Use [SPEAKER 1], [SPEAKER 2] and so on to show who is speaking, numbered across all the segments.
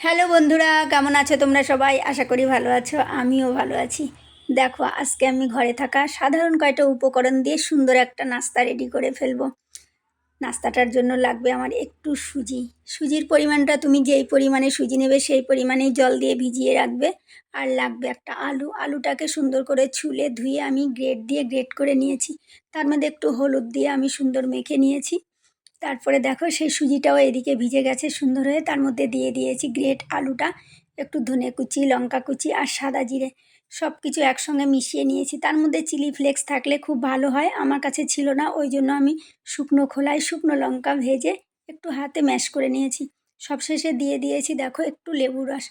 [SPEAKER 1] Hello বন্ধুরা, কেমন আছো তোমরা সবাই? আশা করি ভালো আছো, আমিও ভালো আছি। দেখো, আজকে আমি ঘরে থাকা সাধারণ কয়টা উপকরণ দিয়ে সুন্দর একটা নাস্তা রেডি করে ফেলবো। নাস্তাটার জন্য লাগবে আমার একটু সুজি। সুজির পরিমাণটা তুমি যেই পরিমাণে সুজি নেবে সেই পরিমাণেই জল দিয়ে ভিজিয়ে রাখবে। আর লাগবে একটা আলু। আলুটাকে সুন্দর করে ছুলে ধুয়ে আমি গ্রেট করে নিয়েছি। তার মধ্যে একটু হলুদ দিয়ে আমি সুন্দর মেখে নিয়েছি। তারপরে দেখো সেই সুজিটাও এদিকে ভিজে গেছে সুন্দর হয়ে, তার মধ্যে দিয়ে দিয়েছি গ্রেট আলুটা, একটু ধনে কুচি, লঙ্কা কুচি আর সাদা জিরে সব কিছু একসঙ্গে মিশিয়ে নিয়েছি। তার মধ্যে চিলি ফ্লেক্স থাকলে খুব ভালো হয়, আমার কাছে ছিল না, ওই জন্য আমি শুকনো খোলায় শুকনো লঙ্কা ভেজে একটু হাতে ম্যাশ করে নিয়েছি। সবশেষে দিয়ে দিয়েছি দেখো একটু লেবুর রস।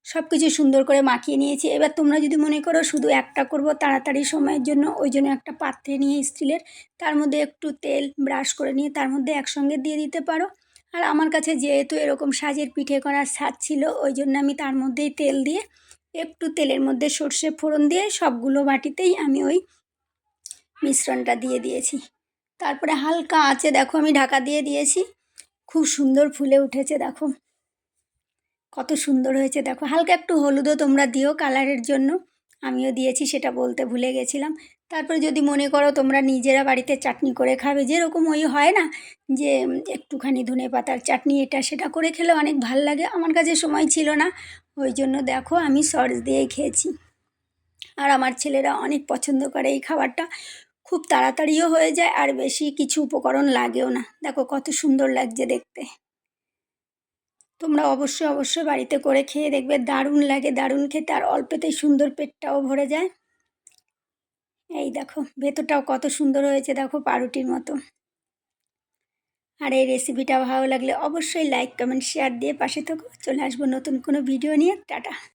[SPEAKER 1] সব কিছু সুন্দর করে মাখিয়ে নিয়েছি। এবার তোমরা যদি মনে করো শুধু একটা করব তাড়াতাড়ি সময়ের জন্য, ওই জন্য একটা পাত্রে নিয়ে স্টিলের, তার মধ্যে একটু তেল ব্রাশ করে নিয়ে তার মধ্যে একসঙ্গে দিয়ে দিতে পারো। আর আমার কাছে যেহেতু এরকম সাজের পিঠে করার স্বাদ ছিল, ওই জন্য আমি তার মধ্যেই তেল দিয়ে একটু তেলের মধ্যে সর্ষে ফোড়ন দিয়ে সবগুলো বাটিতেই আমি ওই মিশ্রণটা দিয়ে দিয়েছি। তারপরে হালকা আঁচে দেখো আমি ঢাকা দিয়ে দিয়েছি। খুব সুন্দর ফুলে উঠেছে, দেখো কত সুন্দর হয়েছে। দেখো হালকা একটু হলুদও তোমরা দিও কালারের জন্য, আমিও দিয়েছি, সেটা বলতে ভুলে গেছিলাম। তারপরে যদি মনে করো তোমরা নিজেরা বাড়িতে চাটনি করে খাবে, যেরকম ওই হয় না যে একটুখানি ধনে পাতার চাটনি এটা সেটা করে খেলে অনেক ভাল লাগে, আমার কাছে সময় ছিল না, ওই জন্য দেখো আমি সস দিয়েই খেয়েছি। আর আমার ছেলেরা অনেক পছন্দ করে এই খাবারটা, খুব তাড়াতাড়িও হয়ে যায় আর বেশি কিছু উপকরণ লাগেও না। দেখো কত সুন্দর লাগছে দেখতে। তোমরা অবশ্যই বাড়িতে করে খেয়ে দেখবে, দারুণ লাগে, দারুণ খেতে, আর অল্পতেই সুন্দর পেটটাও ভরে যায়। এই দেখো ভেতরটাও কত সুন্দর হয়েছে, দেখো পাউরুটির মতো। আর এই রেসিপিটা ভালো লাগলে অবশ্যই লাইক কমেন্ট শেয়ার দিয়ে পাশে থেকো। চলে আসবো নতুন কোনো ভিডিও নিয়ে। টাটা।